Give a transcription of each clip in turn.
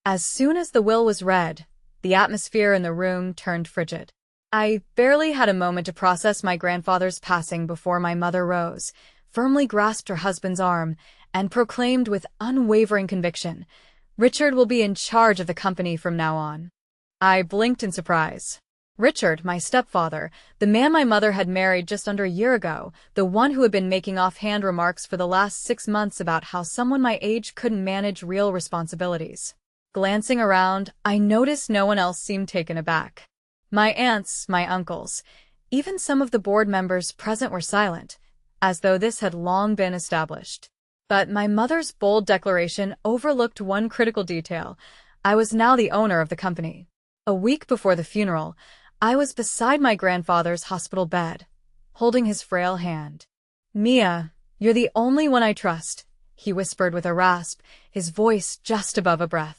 As soon as the will was read, the atmosphere in the room turned frigid. I barely had a moment to process my grandfather's passing before my mother rose, firmly grasped her husband's arm, and proclaimed with unwavering conviction, "Richard will be in charge of the company from now on." I blinked in surprise. Richard, my stepfather, the man my mother had married just under a year ago, the one who had been making offhand remarks for the last 6 months about how someone my age couldn't manage real responsibilities. Glancing around, I noticed no one else seemed taken aback. My aunts, my uncles, even some of the board members present were silent, as though this had long been established. But my mother's bold declaration overlooked one critical detail. I was now the owner of the company. A week before the funeral, I was beside my grandfather's hospital bed, holding his frail hand. "Mia, you're the only one I trust," he whispered with a rasp, his voice just above a breath.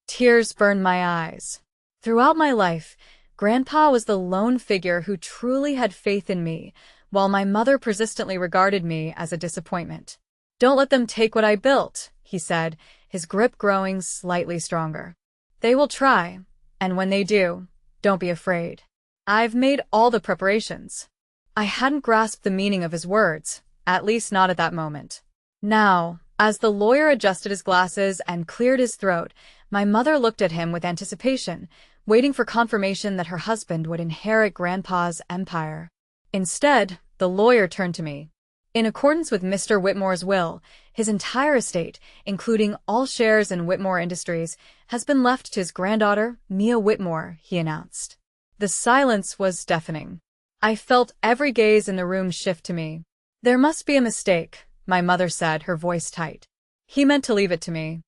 Tears burned my eyes. Throughout my life, Grandpa was the lone figure who truly had faith in me, while my mother persistently regarded me as a disappointment. "Don't let them take what I built," he said, his grip growing slightly stronger. "They will try, and when they do, don't be afraid. I've made all the preparations." I hadn't grasped the meaning of his words, at least not at that moment. Now, as the lawyer adjusted his glasses and cleared his throat, my mother looked at him with anticipation, waiting for confirmation that her husband would inherit Grandpa's empire. Instead, the lawyer turned to me. "In accordance with Mr. Whitmore's will, his entire estate, including all shares in Whitmore Industries, has been left to his granddaughter, Mia Whitmore," he announced. The silence was deafening. I felt every gaze in the room shift to me. "There must be a mistake," my mother said, her voice tight. "He meant to leave it to me."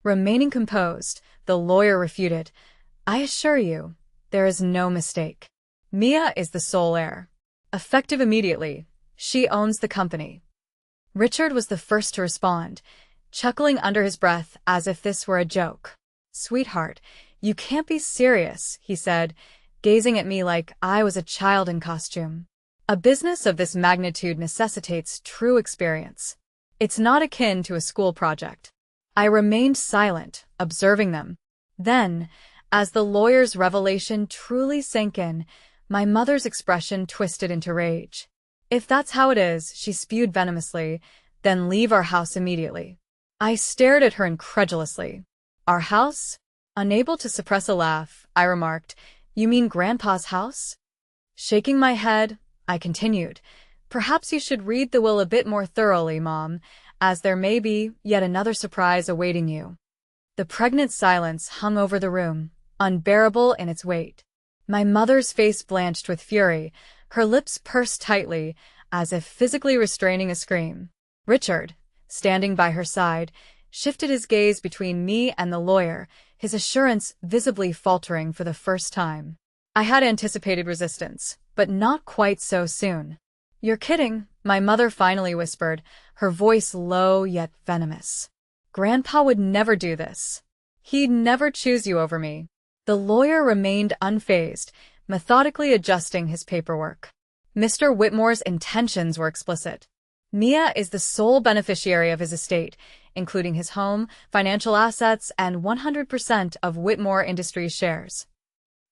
Remaining composed, the lawyer refuted, "I assure you, there is no mistake. Mia is the sole heir. Effective immediately, she owns the company." Richard was the first to respond, chuckling under his breath as if this were a joke. "Sweetheart, you can't be serious," he said, gazing at me like I was a child in costume. "A business of this magnitude necessitates true experience. It's not akin to a school project." I remained silent, observing them. Then, as the lawyer's revelation truly sank in, my mother's expression twisted into rage. "If that's how it is," she spewed venomously, "then leave our house immediately." I stared at her incredulously. "Our house?" Unable to suppress a laugh, I remarked, "You mean Grandpa's house?" Shaking my head, I continued, "Perhaps you should read the will a bit more thoroughly, Mom, as there may be yet another surprise awaiting you." The pregnant silence hung over the room, unbearable in its weight. My mother's face blanched with fury, her lips pursed tightly, as if physically restraining a scream. Richard, standing by her side, shifted his gaze between me and the lawyer, his assurance visibly faltering for the first time. I had anticipated resistance, but not quite so soon. "You're kidding," my mother finally whispered, her voice low yet venomous. "Grandpa would never do this. He'd never choose you over me." The lawyer remained unfazed, methodically adjusting his paperwork. Mr. Whitmore's intentions were explicit. Mia is the sole beneficiary of his estate, including his home, financial assets, and 100% of Whitmore Industries shares.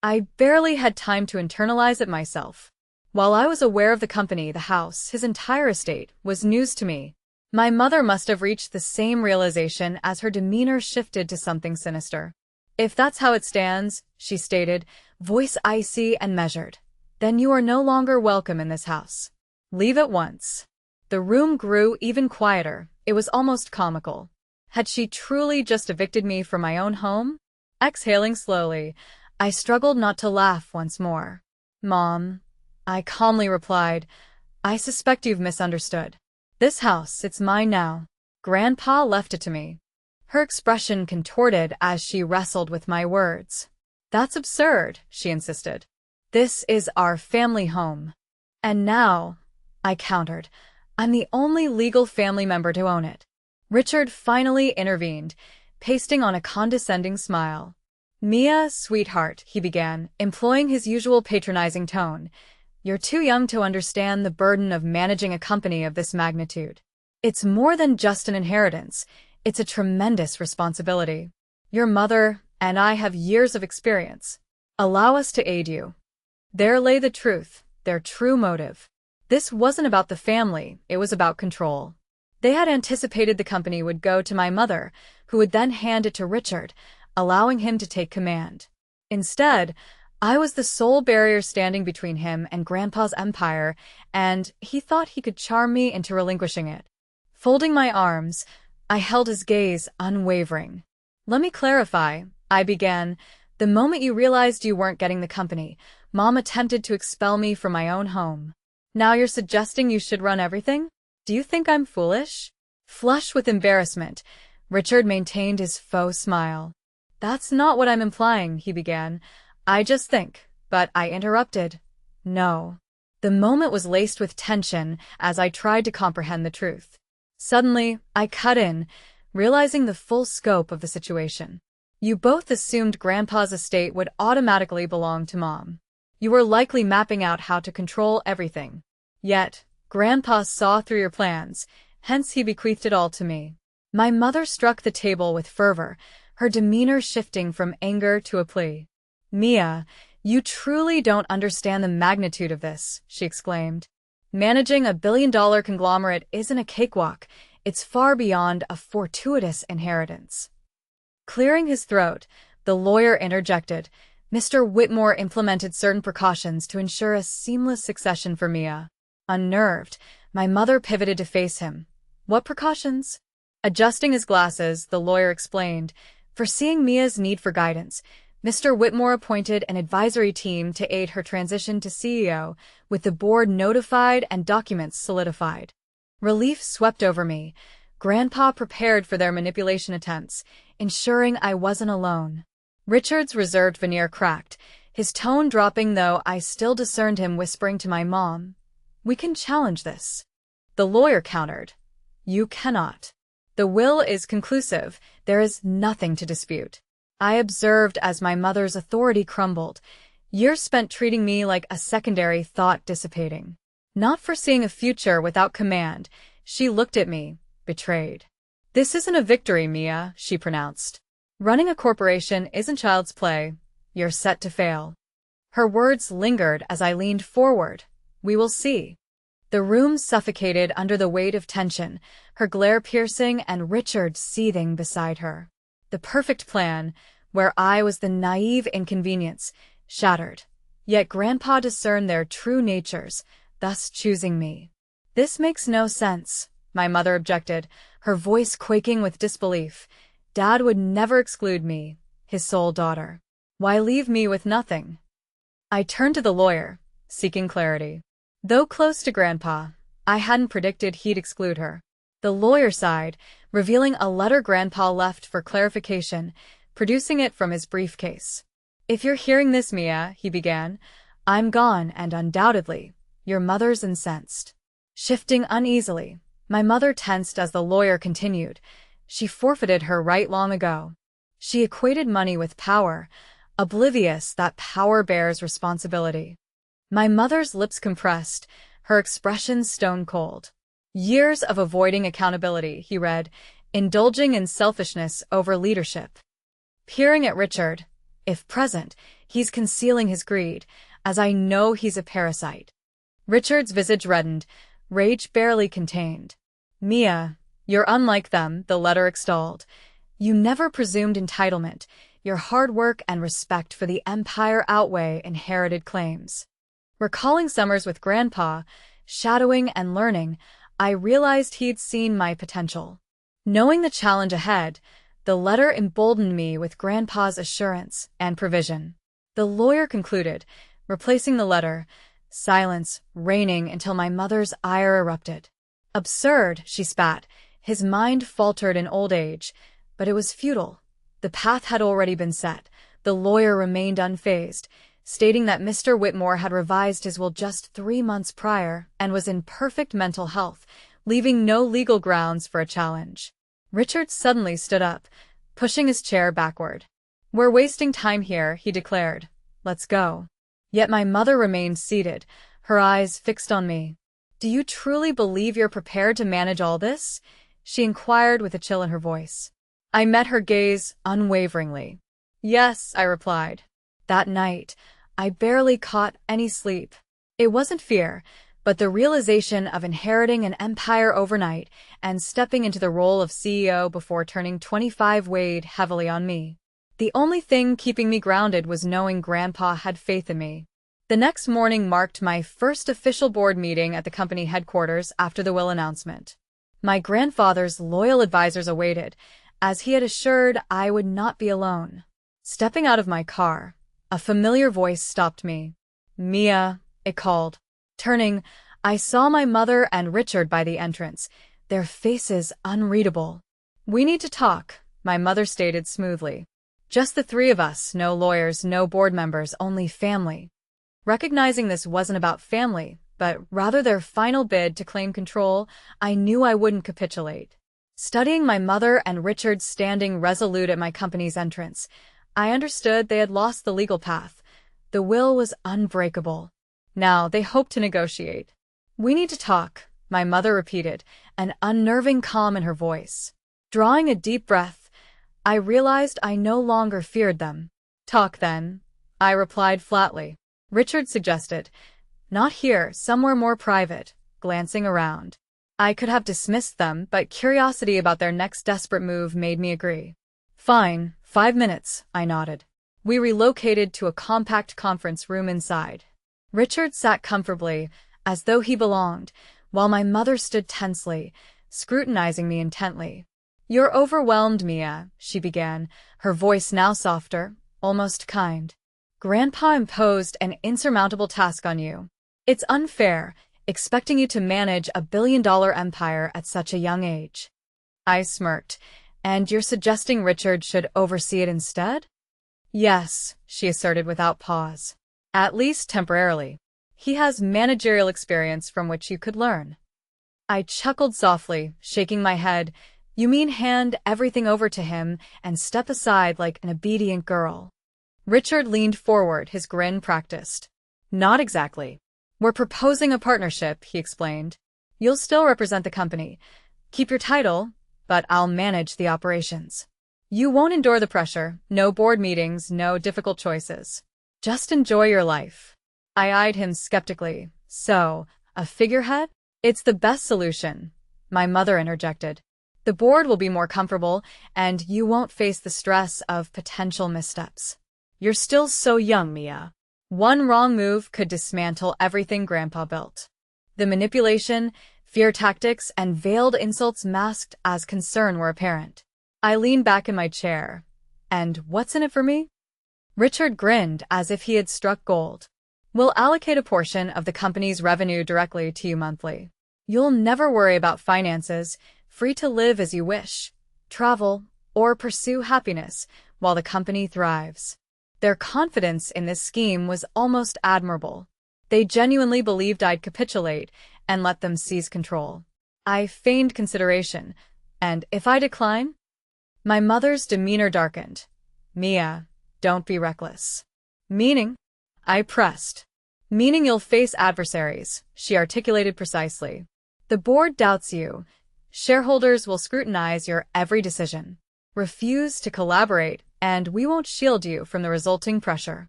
I barely had time to internalize it myself. While I was aware of the company, the house, his entire estate, was news to me. My mother must have reached the same realization as her demeanor shifted to something sinister. "If that's how it stands," she stated, voice icy and measured, "then you are no longer welcome in this house. Leave at once." The room grew even quieter. It was almost comical. Had she truly just evicted me from my own home? Exhaling slowly, I struggled not to laugh once more. "Mom," I calmly replied, "I suspect you've misunderstood. This house, it's mine now. Grandpa left it to me." Her expression contorted as she wrestled with my words. "That's absurd," she insisted. "This is our family home. And now," I countered, "I'm the only legal family member to own it." Richard finally intervened, pasting on a condescending smile. "Mia, sweetheart," he began, employing his usual patronizing tone, "you're too young to understand the burden of managing a company of this magnitude. It's more than just an inheritance. It's a tremendous responsibility. Your mother, and I have years of experience. Allow us to aid you." There lay the truth, their true motive. This wasn't about the family, it was about control. They had anticipated the company would go to my mother, who would then hand it to Richard, allowing him to take command. Instead, I was the sole barrier standing between him and Grandpa's empire, and he thought he could charm me into relinquishing it. Folding my arms, I held his gaze unwavering. "Let me clarify," I began. "The moment you realized you weren't getting the company, Mom attempted to expel me from my own home. Now you're suggesting you should run everything? Do you think I'm foolish?" Flushed with embarrassment, Richard maintained his faux smile. "That's not what I'm implying," he began. "I just think," but I interrupted. "No." The moment was laced with tension as I tried to comprehend the truth. Suddenly, I cut in, realizing the full scope of the situation. "You both assumed Grandpa's estate would automatically belong to Mom. You were likely mapping out how to control everything. Yet, Grandpa saw through your plans, hence he bequeathed it all to me." My mother struck the table with fervor, her demeanor shifting from anger to a plea. "Mia, you truly don't understand the magnitude of this," she exclaimed. "Managing a billion-dollar conglomerate isn't a cakewalk, it's far beyond a fortuitous inheritance." Clearing his throat, the lawyer interjected. "Mr. Whitmore implemented certain precautions to ensure a seamless succession for Mia." Unnerved, my mother pivoted to face him. "What precautions?" Adjusting his glasses, the lawyer explained. Foreseeing Mia's need for guidance, Mr. Whitmore appointed an advisory team to aid her transition to CEO, with the board notified and documents solidified. Relief swept over me. Grandpa prepared for their manipulation attempts, ensuring I wasn't alone. Richard's reserved veneer cracked, his tone dropping, though I still discerned him whispering to my mom, "We can challenge this." The lawyer countered, "You cannot. The will is conclusive, there is nothing to dispute." I observed as my mother's authority crumbled, years spent treating me like a secondary thought dissipating. Not foreseeing a future without command, she looked at me, betrayed. "This isn't a victory, Mia," she pronounced. "Running a corporation isn't child's play. You're set to fail." Her words lingered as I leaned forward. "We will see." The room suffocated under the weight of tension, her glare piercing and Richard seething beside her. The perfect plan, where I was the naive inconvenience, shattered. Yet Grandpa discerned their true natures, thus choosing me. "This makes no sense," my mother objected, her voice quaking with disbelief. "Dad would never exclude me, his sole daughter. Why leave me with nothing?" I turned to the lawyer, seeking clarity. Though close to Grandpa, I hadn't predicted he'd exclude her. The lawyer sighed, revealing a letter Grandpa left for clarification, producing it from his briefcase. "If you're hearing this, Mia," he began, "I'm gone, and undoubtedly, your mother's incensed." Shifting uneasily, my mother tensed as the lawyer continued. She forfeited her right long ago. She equated money with power, oblivious that power bears responsibility. My mother's lips compressed, her expression stone-cold. "Years of avoiding accountability," he read, "indulging in selfishness over leadership." Peering at Richard, if present, he's concealing his greed, as I know he's a parasite. Richard's visage reddened, rage barely contained. "Mia, you're unlike them," the letter extolled. "You never presumed entitlement. Your hard work and respect for the empire outweigh inherited claims." Recalling summers with Grandpa, shadowing and learning, I realized he'd seen my potential. Knowing the challenge ahead, the letter emboldened me with Grandpa's assurance and provision. The lawyer concluded, replacing the letter, silence reigning until my mother's ire erupted. "Absurd," she spat. His mind faltered in old age, but it was futile. The path had already been set. The lawyer remained unfazed, stating that Mr. Whitmore had revised his will just 3 months prior and was in perfect mental health, leaving no legal grounds for a challenge. Richard suddenly stood up, pushing his chair backward. "We're wasting time here," he declared. "Let's go." Yet my mother remained seated, her eyes fixed on me. "Do you truly believe you're prepared to manage all this?" she inquired with a chill in her voice. I met her gaze unwaveringly. Yes, I replied. That night, I barely caught any sleep. It wasn't fear, but the realization of inheriting an empire overnight and stepping into the role of CEO before turning 25 weighed heavily on me. The only thing keeping me grounded was knowing Grandpa had faith in me. The next morning marked my first official board meeting at the company headquarters after the will announcement. My grandfather's loyal advisors awaited, as he had assured I would not be alone. Stepping out of my car, a familiar voice stopped me. "Mia," it called. Turning, I saw my mother and Richard by the entrance, their faces unreadable. "We need to talk," my mother stated smoothly. "Just the three of us, no lawyers, no board members, only family." Recognizing this wasn't about family, but rather their final bid to claim control, I knew I wouldn't capitulate. Studying my mother and Richard standing resolute at my company's entrance, I understood they had lost the legal path. The will was unbreakable. Now they hoped to negotiate. "We need to talk," my mother repeated, an unnerving calm in her voice. Drawing a deep breath, I realized I no longer feared them. "Talk then," I replied flatly. Richard suggested, "Not here, somewhere more private," glancing around. I could have dismissed them, but curiosity about their next desperate move made me agree. "Fine, 5 minutes," I nodded. We relocated to a compact conference room inside. Richard sat comfortably, as though he belonged, while my mother stood tensely, scrutinizing me intently. "You're overwhelmed, Mia," she began, her voice now softer, almost kind. "Grandpa imposed an insurmountable task on you. It's unfair, expecting you to manage a billion-dollar empire at such a young age." I smirked. "And you're suggesting Richard should oversee it instead?" "Yes," she asserted without pause. "At least temporarily. He has managerial experience from which you could learn." I chuckled softly, shaking my head. "You mean hand everything over to him and step aside like an obedient girl?" Richard leaned forward, his grin practiced. "Not exactly. We're proposing a partnership," he explained. "You'll still represent the company. Keep your title, but I'll manage the operations. You won't endure the pressure, no board meetings, no difficult choices. Just enjoy your life." I eyed him skeptically. "So, a figurehead?" "It's the best solution," my mother interjected. "The board will be more comfortable, and you won't face the stress of potential missteps. You're still so young, Mia. One wrong move could dismantle everything Grandpa built." The manipulation, fear tactics, and veiled insults masked as concern were apparent. I leaned back in my chair. "And what's in it for me?" Richard grinned as if he had struck gold. "We'll allocate a portion of the company's revenue directly to you monthly. You'll never worry about finances, free to live as you wish, travel, or pursue happiness while the company thrives." Their confidence in this scheme was almost admirable. They genuinely believed I'd capitulate and let them seize control. I feigned consideration. "And if I decline?" My mother's demeanor darkened. "Mia, don't be reckless." "Meaning?" I pressed. "Meaning you'll face adversaries," she articulated precisely. "The board doubts you. Shareholders will scrutinize your every decision. Refuse to collaborate, and we won't shield you from the resulting pressure."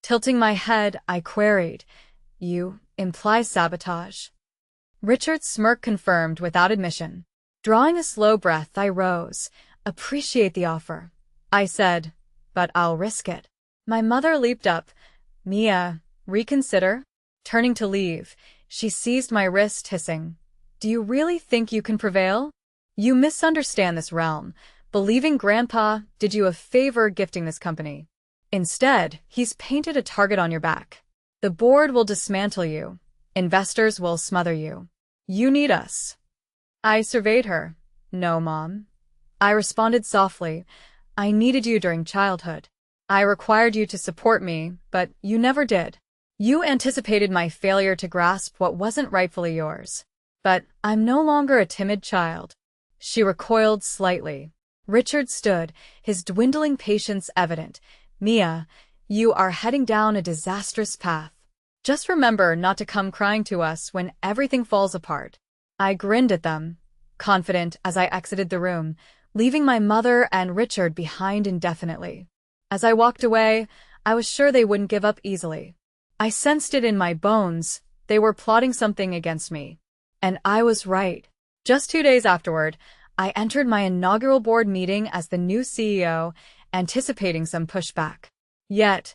Tilting my head, I queried, "You imply sabotage?" Richard's smirk confirmed without admission. Drawing a slow breath, I rose. "Appreciate the offer," I said, "but I'll risk it." My mother leaped up. "Mia, reconsider?" Turning to leave, she seized my wrist, hissing, "Do you really think you can prevail? You misunderstand this realm. Believing Grandpa did you a favor gifting this company. Instead, he's painted a target on your back. The board will dismantle you. Investors will smother you. You need us." I surveyed her. "No, Mom." I responded softly. "I needed you during childhood. I required you to support me, but you never did. You anticipated my failure to grasp what wasn't rightfully yours. But I'm no longer a timid child." She recoiled slightly. Richard stood, his dwindling patience evident. "Mia, you are heading down a disastrous path. Just remember not to come crying to us when everything falls apart." I grinned at them, confident as I exited the room, leaving my mother and Richard behind indefinitely. As I walked away, I was sure they wouldn't give up easily. I sensed it in my bones. They were plotting something against me. And I was right. Just 2 days afterward, I entered my inaugural board meeting as the new CEO, anticipating some pushback. Yet,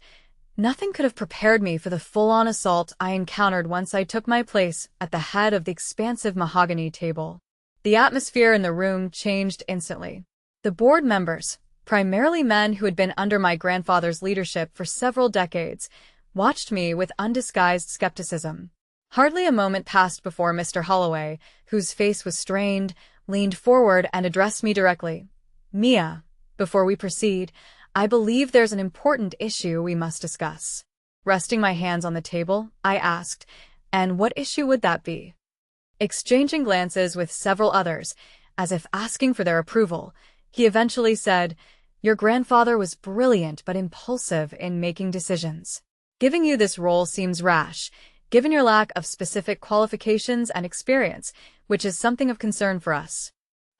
nothing could have prepared me for the full-on assault I encountered once I took my place at the head of the expansive mahogany table. The atmosphere in the room changed instantly. The board members, primarily men who had been under my grandfather's leadership for several decades, watched me with undisguised skepticism. Hardly a moment passed before Mr. Holloway, whose face was strained, leaned forward and addressed me directly. "Mia, before we proceed, I believe there's an important issue we must discuss." Resting my hands on the table, I asked, "And what issue would that be?" Exchanging glances with several others, as if asking for their approval, he eventually said, "Your grandfather was brilliant but impulsive in making decisions. Giving you this role seems rash, given your lack of specific qualifications and experience, which is something of concern for us."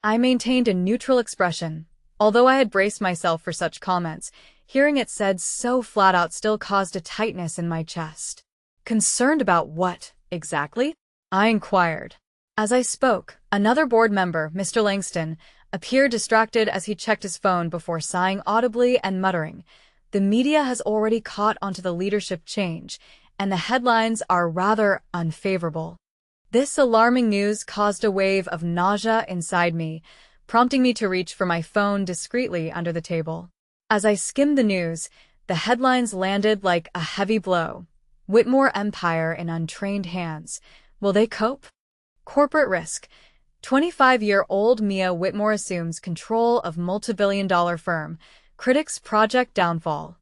I maintained a neutral expression. Although I had braced myself for such comments, hearing it said so flat out still caused a tightness in my chest. "Concerned about what, exactly?" I inquired. As I spoke, another board member, Mr. Langston, appeared distracted as he checked his phone before sighing audibly and muttering, "The media has already caught onto the leadership change, and the headlines are rather unfavorable." This alarming news caused a wave of nausea inside me, prompting me to reach for my phone discreetly under the table. As I skimmed the news, the headlines landed like a heavy blow. "Whitmore Empire in untrained hands. Will they cope?" "Corporate risk. 25-year-old Mia Whitmore assumes control of multi-billion-dollar firm. Critics project downfall."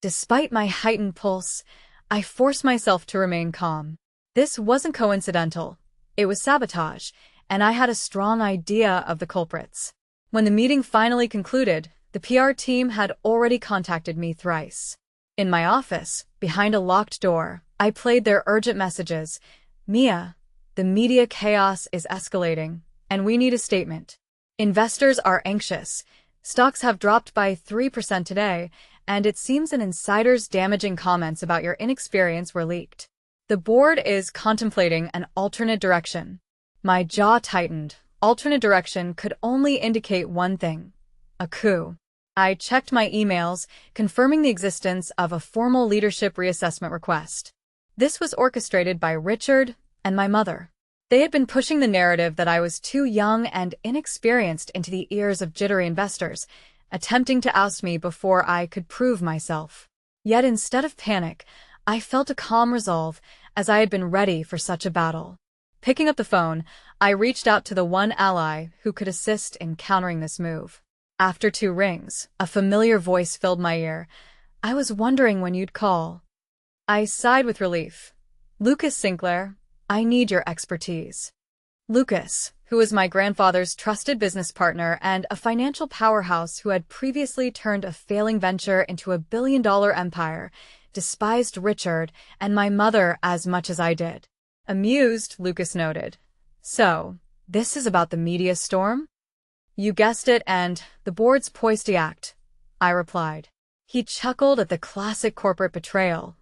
Despite my heightened pulse, I forced myself to remain calm. This wasn't coincidental. It was sabotage, and I had a strong idea of the culprits. When the meeting finally concluded, the PR team had already contacted me thrice. In my office, behind a locked door, I played their urgent messages. "Mia, the media chaos is escalating, and we need a statement. Investors are anxious. Stocks have dropped by 3% today, and it seems an insider's damaging comments about your inexperience were leaked. The board is contemplating an alternate direction." My jaw tightened. Alternate direction could only indicate one thing: a coup. I checked my emails, confirming the existence of a formal leadership reassessment request. This was orchestrated by Richard and my mother. They had been pushing the narrative that I was too young and inexperienced into the ears of jittery investors, attempting to oust me before I could prove myself. Yet instead of panic, I felt a calm resolve, as I had been ready for such a battle. Picking up the phone, I reached out to the one ally who could assist in countering this move. After 2 rings, a familiar voice filled my ear. "I was wondering when you'd call." I sighed with relief. "Lucas Sinclair, I need your expertise." Lucas, who was my grandfather's trusted business partner and a financial powerhouse who had previously turned a failing venture into a billion-dollar empire, despised Richard and my mother as much as I did. Amused, Lucas noted, "So, this is about the media storm?" "You guessed it, and the board's poised to act," I replied. He chuckled at the classic corporate betrayal.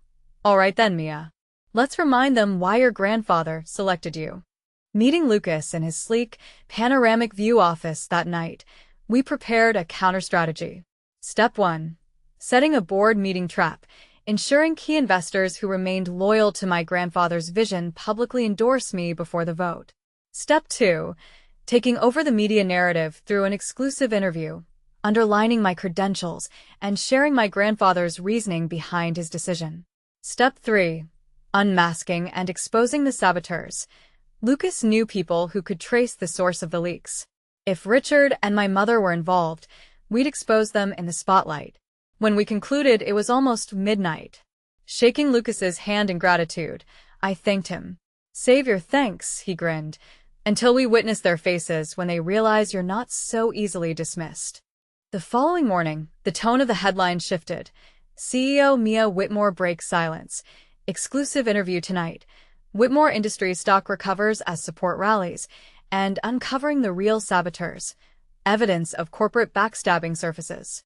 "All right then, Mia. Let's remind them why your grandfather selected you." Meeting Lucas in his sleek, panoramic view office that night, we prepared a counter-strategy. Step 1. Setting a board meeting trap, ensuring key investors who remained loyal to my grandfather's vision publicly endorse me before the vote. Step 2. Taking over the media narrative through an exclusive interview, underlining my credentials and sharing my grandfather's reasoning behind his decision. Step 3. Unmasking and exposing the saboteurs. Lucas knew people who could trace the source of the leaks. If Richard and my mother were involved, we'd expose them in the spotlight. When we concluded, it was almost midnight. Shaking Lucas's hand in gratitude, I thanked him. "Save your thanks," he grinned, "until we witness their faces when they realize you're not so easily dismissed." The following morning, the tone of the headline shifted. CEO Mia Whitmore breaks silence. Exclusive interview tonight. Whitmore Industries stock recovers as support rallies, and uncovering the real saboteurs. Evidence of corporate backstabbing surfaces.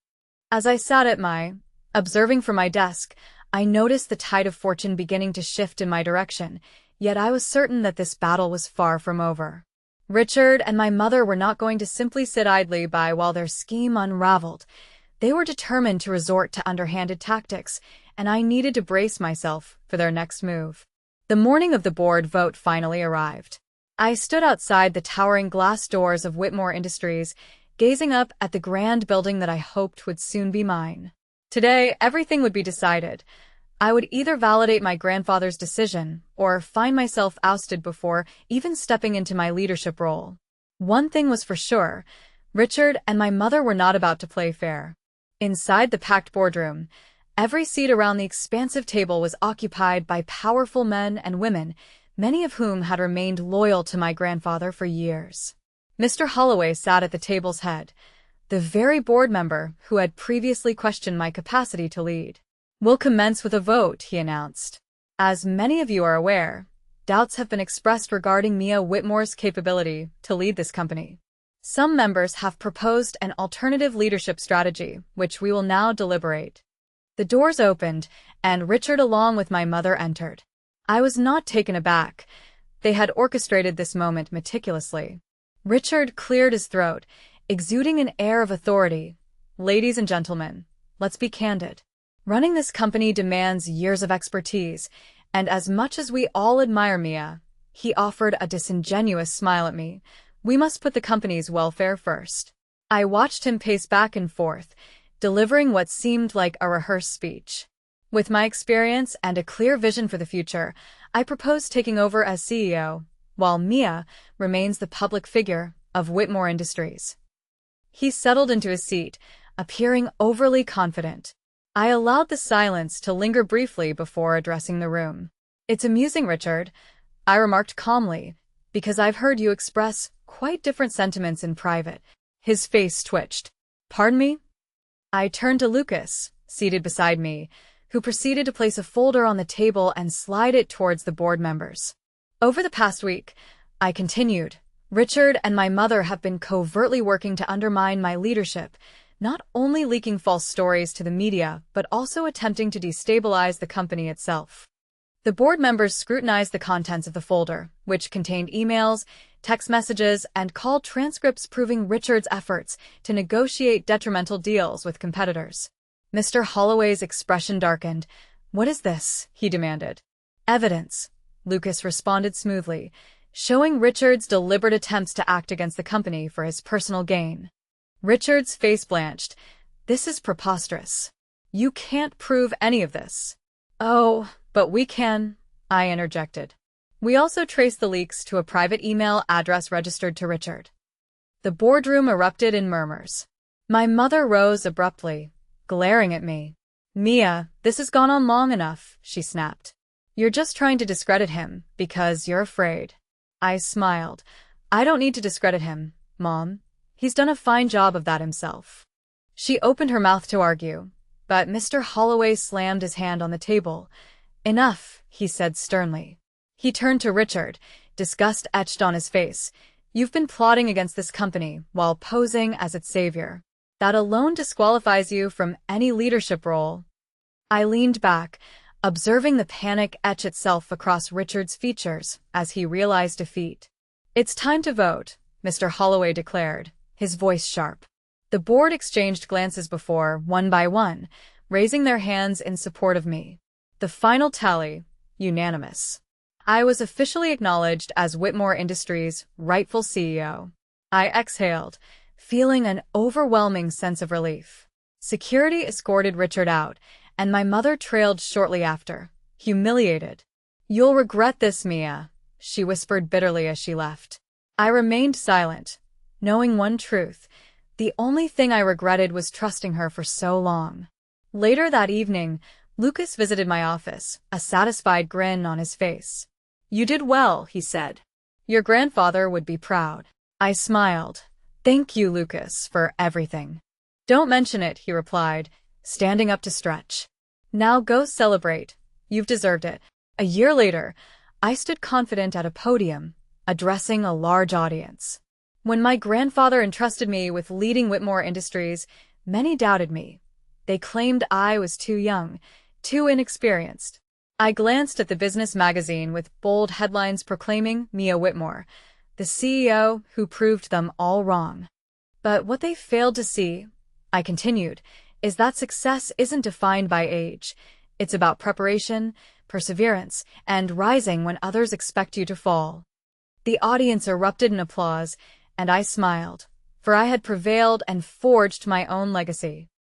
As I sat at my Observing from my desk, I noticed the tide of fortune beginning to shift in my direction, yet I was certain that this battle was far from over. Richard and my mother were not going to simply sit idly by while their scheme unraveled. They were determined to resort to underhanded tactics, and I needed to brace myself for their next move. The morning of the board vote finally arrived. I stood outside the towering glass doors of Whitmore Industries, gazing up at the grand building that I hoped would soon be mine. Today, everything would be decided. I would either validate my grandfather's decision or find myself ousted before even stepping into my leadership role. One thing was for sure, Richard and my mother were not about to play fair. Inside the packed boardroom, every seat around the expansive table was occupied by powerful men and women, many of whom had remained loyal to my grandfather for years. Mr. Holloway sat at the table's head, the very board member who had previously questioned my capacity to lead. "We'll commence with a vote," he announced. "As many of you are aware, doubts have been expressed regarding Mia Whitmore's capability to lead this company. Some members have proposed an alternative leadership strategy, which we will now deliberate." The doors opened, and Richard along with my mother entered. I was not taken aback. They had orchestrated this moment meticulously. Richard cleared his throat, exuding an air of authority. "Ladies and gentlemen, let's be candid. Running this company demands years of expertise, and as much as we all admire Mia," he offered a disingenuous smile at me, "we must put the company's welfare first." I watched him pace back and forth, delivering what seemed like a rehearsed speech. With my experience and a clear vision for the future, I proposed taking over as CEO, while Mia remains the public figure of Whitmore Industries. He settled into his seat, appearing overly confident. I allowed the silence to linger briefly before addressing the room. "It's amusing, Richard," I remarked calmly, "because I've heard you express quite different sentiments in private." His face twitched. "Pardon me?" I turned to Lucas, seated beside me, who proceeded to place a folder on the table and slide it towards the board members. "Over the past week," I continued, "Richard and my mother have been covertly working to undermine my leadership, not only leaking false stories to the media, but also attempting to destabilize the company itself." The board members scrutinized the contents of the folder, which contained emails, text messages, and call transcripts proving Richard's efforts to negotiate detrimental deals with competitors. Mr. Holloway's expression darkened. "What is this?" he demanded. "Evidence," Lucas responded smoothly, showing Richard's deliberate attempts to act against the company for his personal gain. Richard's face blanched. "This is preposterous. You can't prove any of this." "Oh, but we can," I interjected. "We also traced the leaks to a private email address registered to Richard." The boardroom erupted in murmurs. My mother rose abruptly, glaring at me. "Mia, this has gone on long enough," she snapped. "You're just trying to discredit him because you're afraid." I smiled. "I don't need to discredit him, Mom. He's done a fine job of that himself." She opened her mouth to argue, but Mr. Holloway slammed his hand on the table. "Enough," he said sternly. He turned to Richard, disgust etched on his face. "You've been plotting against this company while posing as its savior. That alone disqualifies you from any leadership role." I leaned back, observing the panic etch itself across Richard's features as he realized defeat. "It's time to vote," Mr. Holloway declared, his voice sharp. The board exchanged glances before, one by one, raising their hands in support of me. The final tally, unanimous. I was officially acknowledged as Whitmore Industries' rightful CEO. I exhaled, feeling an overwhelming sense of relief. Security escorted Richard out, and my mother trailed shortly after, humiliated. "You'll regret this, Mia," she whispered bitterly as she left. I remained silent, knowing one truth. The only thing I regretted was trusting her for so long. Later that evening, Lucas visited my office, a satisfied grin on his face. "You did well," he said. "Your grandfather would be proud." I smiled. "Thank you, Lucas, for everything." "Don't mention it," he replied, standing up to stretch. "Now go celebrate. You've deserved it." A year later, I stood confident at a podium, addressing a large audience. When my grandfather entrusted me with leading Whitmore Industries, many doubted me. They claimed I was too young, too inexperienced. I glanced at the business magazine with bold headlines proclaiming Mia Whitmore, the CEO who proved them all wrong. But what they failed to see, I continued, is that success isn't defined by age. It's about preparation, perseverance, and rising when others expect you to fall. The audience erupted in applause, and I smiled, for I had prevailed and forged my own legacy.